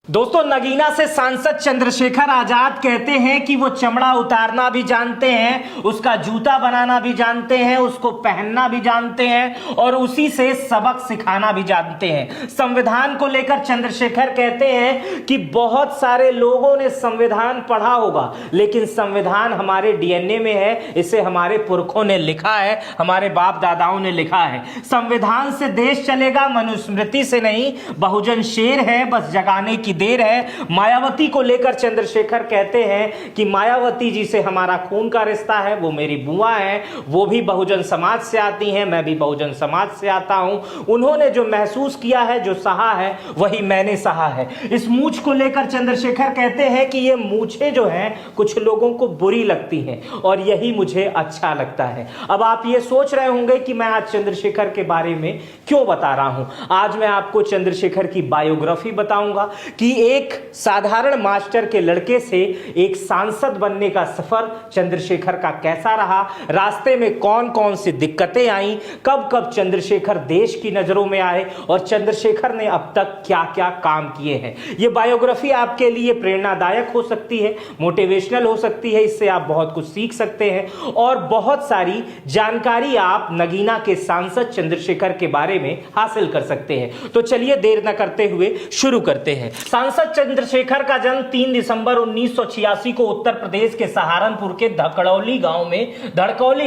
दोस्तों, नगीना से सांसद चंद्रशेखर आजाद कहते हैं कि वो चमड़ा उतारना भी जानते हैं, उसका जूता बनाना भी जानते हैं, उसको पहनना भी जानते हैं और उसी से सबक सिखाना भी जानते हैं। संविधान को लेकर चंद्रशेखर कहते हैं कि बहुत सारे लोगों ने संविधान पढ़ा होगा, लेकिन संविधान हमारे डीएनए में है, इसे हमारे पुरखों ने लिखा है, हमारे बाप दादाओं ने लिखा है। संविधान से देश चलेगा, मनुस्मृति से नहीं। बहुजन शेर है, बस जगाने की देर है। मायावती को लेकर चंद्रशेखर कहते हैं कि मायावती जी से हमारा खून का रिश्ता है, वो मेरी बुआ है, वो भी बहुजन समाज से आती हैं, मैं भी बहुजन समाज से आता हूं। उन्होंने जो महसूस किया है, जो सहा है, वही मैंने सहा है। इस मूछ को लेकर चंद्रशेखर कहते हैं कि ये मूछें जो हैं कुछ लोगों को बुरी लगती हैं और यही मुझे अच्छा लगता है। अब आप ये सोच रहे होंगे कि मैं आज चंद्रशेखर के बारे में क्यों बता रहा हूं। आज मैं आपको चंद्रशेखर की बायोग्राफी बताऊंगा कि एक साधारण मास्टर के लड़के से एक सांसद बनने का सफर चंद्रशेखर का कैसा रहा, रास्ते में कौन कौन सी दिक्कतें आई, कब कब चंद्रशेखर देश की नजरों में आए और चंद्रशेखर ने अब तक क्या क्या काम किए हैं। यह बायोग्राफी आपके लिए प्रेरणादायक हो सकती है, मोटिवेशनल हो सकती है, इससे आप बहुत कुछ सीख सकते हैं और बहुत सारी जानकारी आप नगीना के सांसद चंद्रशेखर के बारे में हासिल कर सकते हैं। तो चलिए देर न करते हुए शुरू करते हैं। सांसद चंद्रशेखर का जन्म 3 दिसंबर 1986 को उत्तर प्रदेश के सहारनपुर के धड़कौली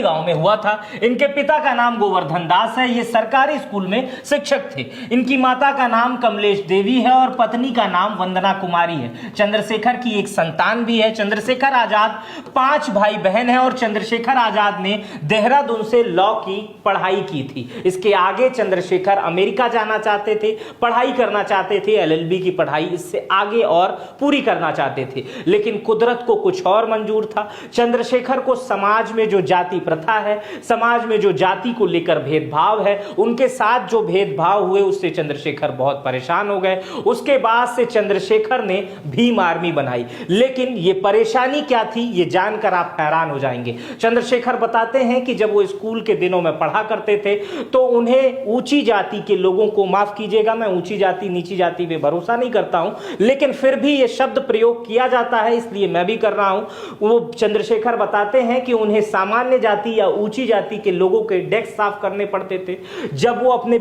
गांव में हुआ था। इनके पिता का नाम गोवर्धन दास है, ये सरकारी स्कूल में शिक्षक थे। इनकी माता का नाम कमलेश देवी है और पत्नी का नाम वंदना कुमारी है। चंद्रशेखर की एक संतान भी है। चंद्रशेखर आजाद 5 भाई बहन है और चंद्रशेखर आजाद ने देहरादून से लॉ की पढ़ाई की थी। इसके आगे चंद्रशेखर अमेरिका जाना चाहते थे, पढ़ाई करना चाहते थे, एलएलबी की पढ़ाई इससे आगे और पूरी करना चाहते थे, लेकिन कुदरत को कुछ और मंजूर था। चंद्रशेखर को समाज में जो जाति प्रथा है, समाज में जो जाति को लेकर भेदभाव है, उनके साथ जो भेदभाव हुए उससे चंद्रशेखर बहुत परेशान हो गए। उसके बाद से चंद्रशेखर ने भीम आर्मी बनाई, लेकिन ये परेशानी क्या थी ये जानकर आप हैरान हो जाएंगे। चंद्रशेखर बताते हैं कि जब वो स्कूल के दिनों में पढ़ा करते थे तो उन्हें ऊंची जाति के लोगों को, माफ कीजिएगा मैं ऊंची जाति नीची जाति में भरोसा नहीं करता हूं, लेकिन फिर भी ये शब्द प्रयोग किया जाता है इसलिए मैं भी कर रहा हूं। वो चंद्रशेखर बताते हैं कि उन्हें सामान्य जाति या ऊंची जाति के लोगों के डेस्क साफ करने पड़ते थे। जब वो अपने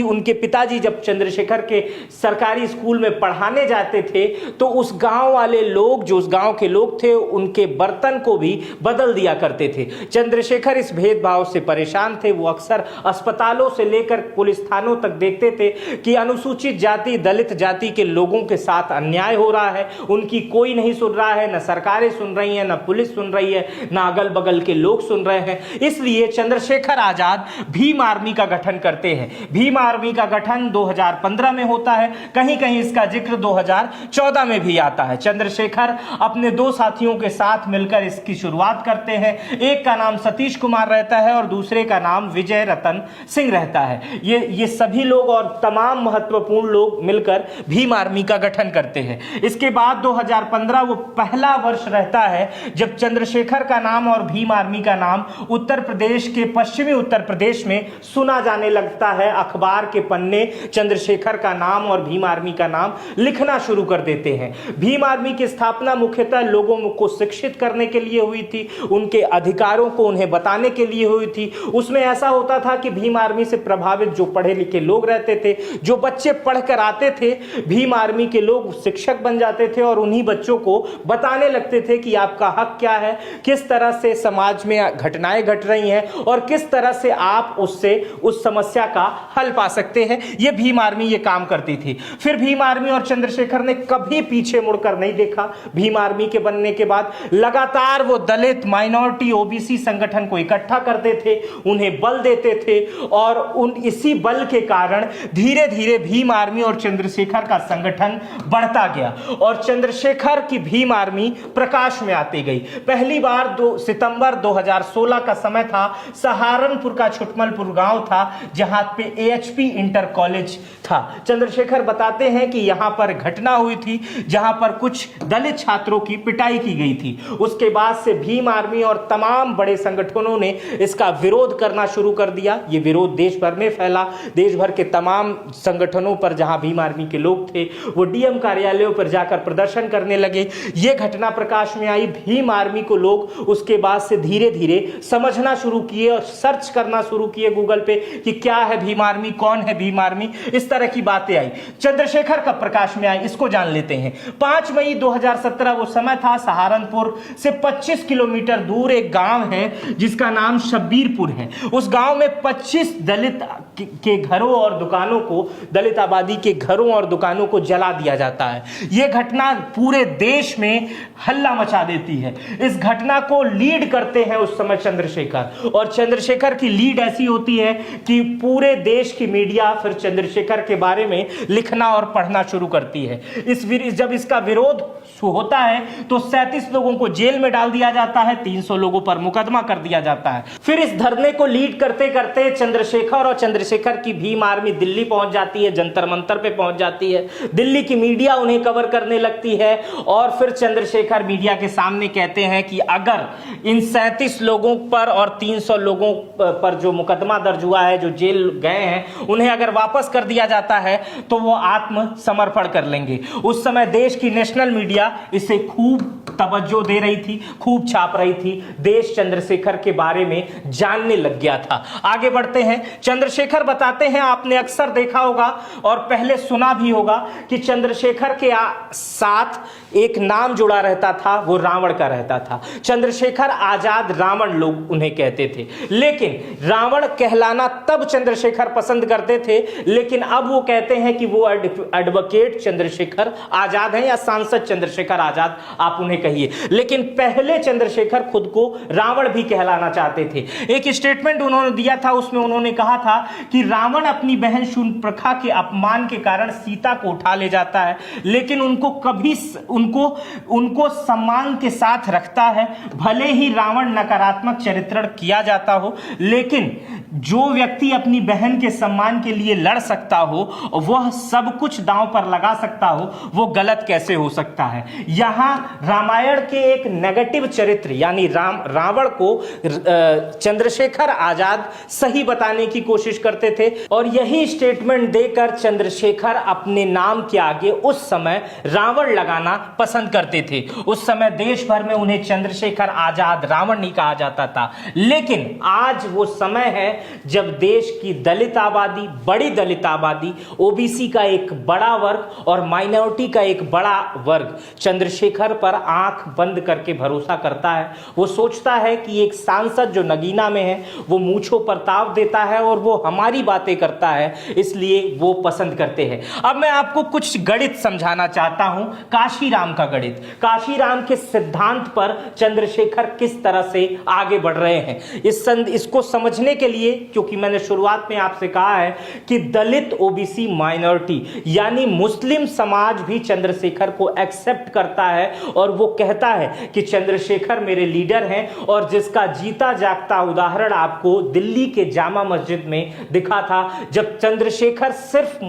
उनके पिताजी जब चंद्रशेखर के सरकारी स्कूल में पढ़ाने जाते थे तो उस गांव वाले लोग, जो उस गांव के लोग थे, उनके बर्तन को भी बदल दिया करते थे। चंद्रशेखर इस भेदभाव से परेशान थे। वो अक्सर अस्पतालों से लेकर पुलिस थानों तक देखते थे कि अनुसूचित जाति, दलित जाति के लोगों के साथ अन्याय हो रहा है, उनकी कोई नहीं सुन रहा है, न सरकारें सुन रही हैं, न पुलिस सुन रही है, न अगल बगल के लोग सुन रहे हैं। इसलिए चंद्रशेखर आजाद भीम आर्मी का गठन करते हैं। भीम आर्मी का गठन 2015 में होता है, कहीं कहीं इसका जिक्र 2014 में भी आता है। चंद्रशेखर अपने 2 साथियों के साथ मिलकर इसकी शुरुआत करते हैं। एक का नाम सतीश कुमार रहता है और दूसरे का नाम विजय रतन सिंह रहता है। ये सभी लोग और तमाम महत्वपूर्ण लोग मिलकर भीम आर्मी का गठन करते हैं। इसके बाद 2015 वो पहला वर्ष रहता है जब चंद्रशेखर का नाम और भीम आर्मी का नाम उत्तर प्रदेश के, पश्चिमी उत्तर प्रदेश में सुना जाने लगता है। अखबार के पन्ने चंद्रशेखर का नाम और भीम आर्मी का नाम लिखना शुरू कर देते हैं। भीम आर्मी की स्थापना मुख्यतः लोगों को शिक्षित करने के लिए हुई थी, उनके अधिकारों को उन्हें बताने के लिए हुई थी। उसमें ऐसा होता था कि भीम आर्मी से प्रभावित जो पढ़े लिखे लोग रहते थे, जो बच्चे पढ़कर आते थे, भीम आर्मी के लोग शिक्षक बन जाते थे और उन्हीं बच्चों को बताने लगते थे कि आपका हक क्या है, किस तरह से समाज में घटनाएं घट रही हैं और किस तरह से आप उससे उस समस्या का हल पा सकते हैं। यह भीम आर्मी ये काम करती थी। फिर भीम आर्मी और चंद्रशेखर ने कभी पीछे मुड़कर नहीं देखा। भीम आर्मी के बनने के बाद लगातार वो दलित, माइनॉरिटी, ओबीसी संगठन को इकट्ठा करते थे, उन्हें बल देते थे और इसी बल के कारण धीरे धीरे भीम आर्मी और चंद्रशेखर का संगठन बढ़ता गया और चंद्रशेखर की भीम आर्मी प्रकाश में आती गई। पहली बार 2 सितंबर 2016 का समय था। सहारनपुर का छुटमलपुर गांव था जहां पे एएचपी इंटर कॉलेज था। चंद्रशेखर बताते हैं कि यहां पर घटना हुई थी जहां पर कुछ दलित छात्रों की पिटाई की गई थी। उसके बाद से भीम आर्मी और तमाम बड़े संगठनों ने इसका विरोध करना शुरू कर दिया। यह विरोध देश भर में फैला। देश भर के तमाम संगठनों पर जहां भीम आर्मी के लोग थे वो डीएम कार्यालयों पर जाकर प्रदर्शन करने लगे। ये घटना प्रकाश में आई, भीम आर्मी को लोग उसके बाद से धीरे धीरे समझना शुरू किए और सर्च करना शुरू किए गूगल पे कि क्या है भीम आर्मी, कौन है भीम आर्मी, इस तरह की बातें आई। चंद्रशेखर कब प्रकाश में आए इसको जान लेते हैं। 5 मई 2017 वो समय था, सहारनपुर से 25 किलोमीटर दूर एक गांव है जिसका नाम शब्बीरपुर है। उस गांव में 25 दलित के घरों और दुकानों को, दलित आबादी के घरों और दुकानों को जला दिया जाता है। यह घटना पूरे देश में हल्ला मचा देती है। इस घटना को लीड करते हैं उस समय चंद्रशेखर, और चंद्रशेखर की लीड ऐसी होती है कि पूरे देश की मीडिया फिर चंद्रशेखर के बारे में लिखना और पढ़ना शुरू करती है। जब इसका विरोध होता है तो 37 लोगों को जेल में डाल दिया जाता है, 300 लोगों पर मुकदमा कर दिया जाता है। फिर इस धरने को लीड करते करते चंद्रशेखर और चंद्रशेखर की भीम आर्मी दिल्ली पहुंच जाती है, जंतर मंतर पे पहुंच जाती है। दिल्ली की मीडिया उन्हें कवर करने लगती है और फिर चंद्रशेखर मीडिया के सामने कहते हैं कि अगर इन 37 लोगों पर और 300 लोगों पर जो मुकदमा दर्ज हुआ है, जो जेल गए हैं, उन्हें अगर वापस कर दिया जाता है तो वो आत्मसमर्पण कर लेंगे। उस समय देश की नेशनल मीडिया इसे खूब तवज्जो दे रही थी, खूब छाप रही थी। देश चंद्रशेखर के बारे में जानने लग गया था। आगे बढ़ते हैं। चंद्रशेखर बताते हैं, आपने अक्सर देखा होगा और पहले सुना भी होगा कि चंद्रशेखर के साथ एक नाम जुड़ा रहता था, वो रावण का रहता था। चंद्रशेखर आजाद रावण लोग उन्हें कहते थे, लेकिन रावण कहलाना तब चंद्रशेखर पसंद करते थे, लेकिन अब वो कहते हैं कि वो एडवोकेट चंद्रशेखर आजाद हैं या सांसद चंद्रशेखर आजाद, आप उन्हें कहिए। लेकिन पहले चंद्रशेखर खुद को रावण भी कहलाना चाहते थे। एक स्टेटमेंट उन्होंने दिया था, उसमें उन्होंने कहा था कि रावण अपनी बहन शूर्पणखा के अपमान के कारण सीता को उठा ले जाता है, लेकिन उनको कभी उनको सम्मान के साथ रखता है। भले ही रावण नकारात्मक चरित्रण किया जाता हो, लेकिन जो व्यक्ति अपनी बहन के सम्मान के लिए लड़ सकता हो, वह सब कुछ दांव पर लगा सकता हो, वो गलत कैसे हो सकता है। यहां रामायण के एक नेगेटिव चरित्र यानी रावण को चंद्रशेखर आजाद सही बताने की कोशिश करते थे, और यही स्टेटमेंट देकर चंद्रशेखर अपने नाम के आगे उस समय रावण लगाना पसंद करते थे। उस समय देश भर में उन्हें चंद्रशेखर आजाद रावण नहीं कहा जाता था। लेकिन आज वो समय है जब देश की दलित आबादी, बड़ी दलित आबादी, ओबीसी का एक बड़ा वर्ग और माइनॉरिटी का एक बड़ा वर्ग चंद्रशेखर पर आंख बंद करके भरोसा करता है। वो सोचता है कि एक सांसद जो नगीना में है, वो मूंछों पर ताव देता है और वो हमारी बातें करता है, इसलिए वो पसंद करते हैं। अब मैं आपको कुछ गणित समझाना चाहता हूं, काशीराम का गणित। काशीराम के सिद्धांत पर चंद्रशेखर किस तरह से आगे बढ़ रहे हैं, इसको समझने के लिए, क्योंकि मैंने शुरुआत में आपसे कहा है कि दलित, ओबीसी, माइनॉरिटी यानी मुस्लिम समाज भी चंद्रशेखर को एक्सेप्ट करता है और वो कहता है कि चंद्रशेखर मेरे लीडर हैं। और जिसका जीता जागता उदाहरण आपको दिल्ली के जामा मस्जिद में दिखा था, जब चंद्रशेखर सिर्फ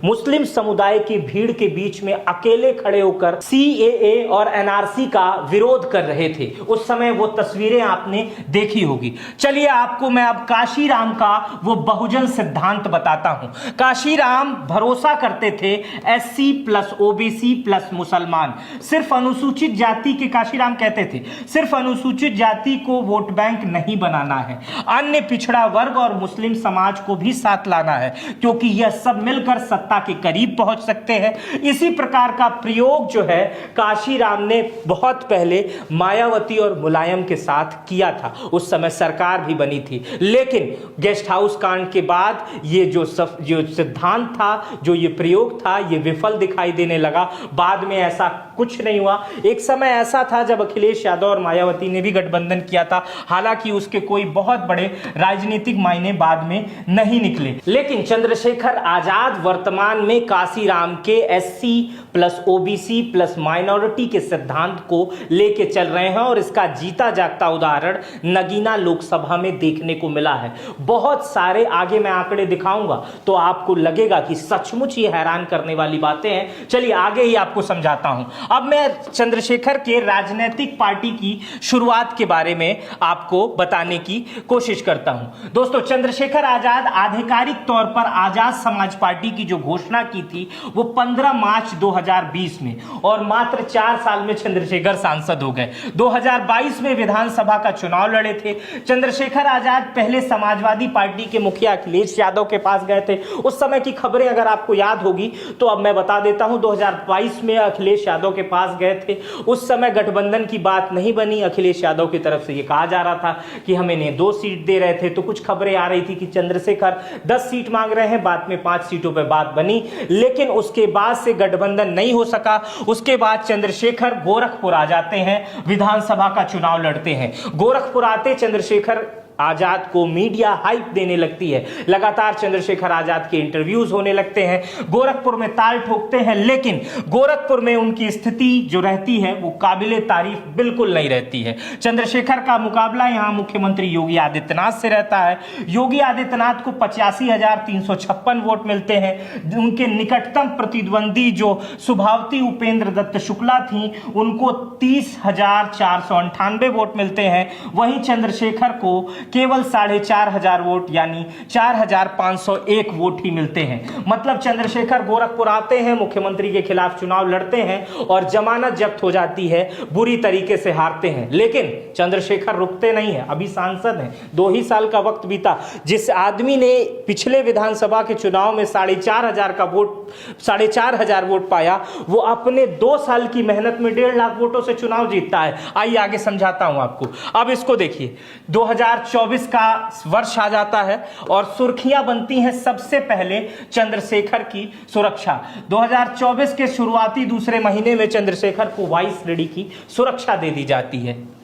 मुस्लिम समुदाय की भीड़ के बीच में अकेले खड़े होकर सीएए और एनआरसी का विरोध कर रहे थे। उस समय वो तस्वीरें आपने देखी होगी। चलिए आपको मैं अब काशीराम का वो बहुजन सिद्धांत बताता हूं। काशीराम भरोसा करते थे एससी प्लस ओबीसी प्लस मुसलमान, सिर्फ अनुसूचित जाति के, काशीराम कहते थे सिर्फ अनुसूचित जाति को वोट बैंक नहीं बनाना है, अन्य पिछड़ा वर्ग और मुस्लिम समाज को भी साथ लाना है, क्योंकि यह सब मिलकर सत्ता के करीब पहुंच सकते हैं। इसी प्रकार का प्रयोग जो है काशीराम ने बहुत पहले मायावती और मुलायम के साथ किया था। उस समय सरकार भी बनी थी, लेकिन गेस्ट हाउस कांड के बाद ये जो सिद्धांत था, जो ये प्रयोग था, ये विफल दिखाई देने लगा। बाद में ऐसा कुछ नहीं हुआ। एक समय ऐसा था जब अखिलेश यादव और मायावती ने भी गठबंधन किया था, हालांकि उसके कोई बहुत बड़े राजनीतिक मायने बाद में नहीं निकले। लेकिन चंद्रशेखर आजाद वर्तमान में काशीराम के SC plus OBC plus minority के सिद्धांत को लेके चल रहे हैं और इसका जीता जागता उदाहरण नगीना लोकसभा में देखने को मिला है। बहुत सारे आगे मैं आंकड़े दिखाऊंगा तो आपको लगेगा कि सचमुच ये हैरान करने वाली बातें हैं। चलिए आगे ही आपको समझाता हूं। अब मैं चंद्रशेखर के राजनीतिक पार्टी की शुरुआत के बारे में आपको बताने की कोशिश करता हूं। दोस्तों, चंद्रशेखर आजाद आधिकारिक तौर पर आजाद समाज पार्टी की जो घोषणा की थी वो 15 मार्च 2020 में, और मात्र 4 साल में चंद्रशेखर सांसद हो गए। 2022 में विधानसभा का चुनाव लड़े थे। चंद्रशेखर आजाद पहले समाजवादी पार्टी के मुखिया अखिलेश यादव के पास गए थे। उस समय की खबरें अगर आपको याद होगी तो अब मैं बता देता हूं। 2022 में अखिलेश यादव के पास गए थे। उस समय गठबंधन की बात नहीं बनी। अखिलेश यादव की तरफ से यह कहा जा रहा था कि हम इन्हें 2 सीट दे रहे थे, तो कुछ खबरें आ रही थी कि चंद्रशेखर 10 सीट मांग रहे हैं। बाद में 5 सीटों पर बात बनी, लेकिन उसके बाद से गठबंधन नहीं हो सका। उसके बाद चंद्रशेखर गोरखपुर आ जाते हैं, विधानसभा का चुनाव लड़ते हैं। गोरखपुर आते चंद्रशेखर आजाद को मीडिया हाइप देने लगती है। लगातार चंद्रशेखर आजाद के इंटरव्यूज होने लगते हैं। गोरखपुर में ताल ठोकते हैं, लेकिन गोरखपुर में उनकी स्थिति जो रहती है वो काबिले तारीफ बिल्कुल नहीं रहती है। चंद्रशेखर का मुकाबला यहां मुख्यमंत्री योगी आदित्यनाथ से रहता है। योगी आदित्यनाथ को 85,356 वोट मिलते हैं। उनके निकटतम प्रतिद्वंदी जो सुभावती उपेंद्र दत्त शुक्ला थी, उनको 30,498 वोट मिलते हैं। वहीं चंद्रशेखर को केवल 4,500 वोट यानी 4,501 वोट ही मिलते हैं। मतलब चंद्रशेखर गोरखपुर आते हैं, मुख्यमंत्री के खिलाफ चुनाव लड़ते हैं और जमानत जब्त हो जाती है, बुरी तरीके से हारते हैं। लेकिन चंद्रशेखर रुकते नहीं है, अभी सांसद हैं। 2 ही साल का वक्त बीता। जिस आदमी ने पिछले विधानसभा के चुनाव में 4,500 वोट पाया, वो अपने 2 साल की मेहनत में 1.5 लाख वोटों से चुनाव जीतता है। आइए आगे समझाता हूं आपको। अब इसको देखिए, 2024 का वर्ष आ जाता है और सुर्खियां बनती हैं सबसे पहले चंद्रशेखर की सुरक्षा। 2024 के शुरुआती दूसरे महीने में चंद्रशेखर को वाइस रेडी की सुरक्षा दे दी जाती है।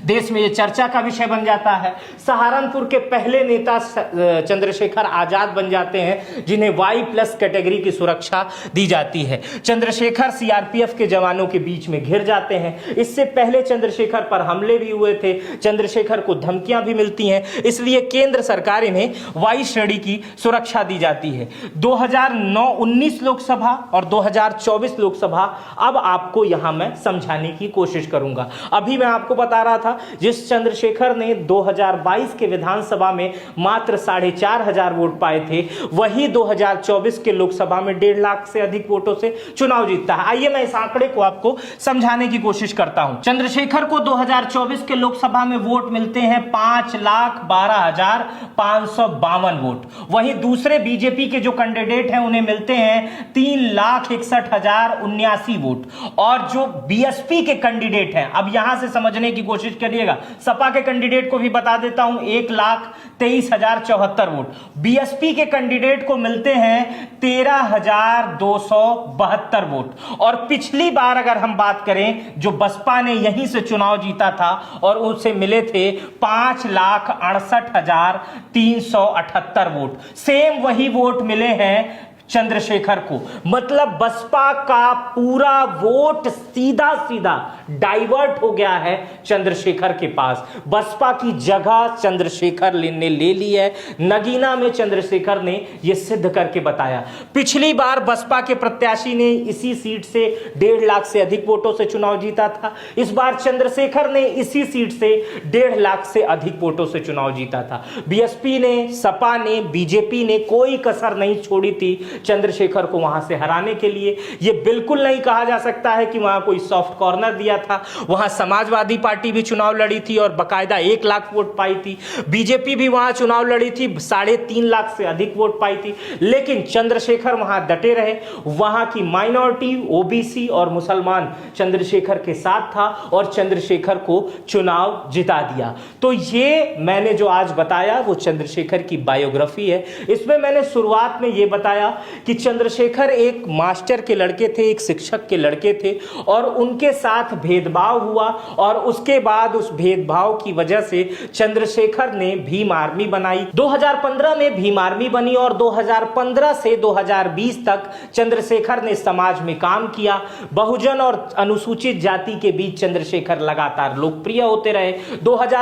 देश में यह चर्चा का विषय बन जाता है। सहारनपुर के पहले नेता चंद्रशेखर आजाद बन जाते हैं, जिन्हें Y+ कैटेगरी की सुरक्षा दी जाती है। चंद्रशेखर सीआरपीएफ के जवानों के बीच में घिर जाते हैं। इससे पहले चंद्रशेखर पर हमले भी हुए थे, चंद्रशेखर को धमकियां भी मिलती हैं, इसलिए केंद्र सरकार इन्हें Y श्रेणी की सुरक्षा दी जाती है। 2019 लोकसभा और 2024 लोकसभा अब आपको यहां मैं समझाने की कोशिश करूंगा। अभी मैं आपको बता रहा था, जिस चंद्रशेखर ने 2022 के विधानसभा में मात्र 4,500 वोट पाए थे, वही 2024 के लोकसभा में 1.5 लाख से अधिक वोटों से चुनाव जीतता है। आइए मैं इस आंकड़े को आपको समझाने की कोशिश करता हूं। चंद्रशेखर को 2024 के लोकसभा में वोट मिलते हैं 5,12,552 वोट। वहीं दूसरे बीजेपी के जो कैंडिडेट हैं उन्हें मिलते हैं 3,61,079 वोट। और जो बीएसपी के कैंडिडेट हैं, अब यहां से समझने की कोशिश करिएगा, सपा के कैंडिडेट को भी बता देता हूं, 1,23,074 वोट। बीएसपी के कैंडिडेट को मिलते हैं 13,272 वोट। और पिछली बार अगर हम बात करें, जो बसपा ने यहीं से चुनाव जीता था और उसे मिले थे 5,68,378 वोट। सेम वही वोट मिले हैं चंद्रशेखर को। मतलब बसपा का पूरा वोट सीधा सीधा डाइवर्ट हो गया है चंद्रशेखर के पास। बसपा की जगह चंद्रशेखर ने ले ली है। नगीना में चंद्रशेखर ने यह सिद्ध करके बताया। पिछली बार बसपा के प्रत्याशी ने इसी सीट से 1.5 लाख से अधिक वोटों से चुनाव जीता था। इस बार चंद्रशेखर ने इसी सीट से 1.5 लाख से अधिक वोटों से चुनाव जीता था। बीएसपी ने, सपा ने, बीजेपी ने कोई कसर नहीं छोड़ी थी चंद्रशेखर को वहां से हराने के लिए। यह बिल्कुल नहीं कहा जा सकता है कि वहां कोई सॉफ्ट कॉर्नर दिया था। वहां समाजवादी पार्टी भी चुनाव लड़ी थी और बकायदा 1 लाख वोट पाई थी। बीजेपी भी वहां चुनाव लड़ी थी, 3.5 लाख से अधिक वोट पाई थी। लेकिन चंद्रशेखर वहां डटे रहे। वहां की माइनॉरिटी, ओबीसी और मुसलमान चंद्रशेखर के साथ था और चंद्रशेखर को चुनाव जिता दिया। तो ये मैंने जो आज बताया वो चंद्रशेखर की बायोग्राफी है। इसमें मैंने शुरुआत में यह बताया कि चंद्रशेखर एक मास्टर के लड़के थे, एक शिक्षक के लड़के थे और उनके साथ भेदभाव हुआ और उसके बाद उस भेदभाव की वजह से चंद्रशेखर ने भीम आर्मी बनाई। 2015 में भीम आर्मी बनी और 2015 से 2020 तक चंद्रशेखर ने समाज में काम किया। बहुजन और अनुसूचित जाति के बीच चंद्रशेखर लगातार लोकप्रिय होते रहे। 2000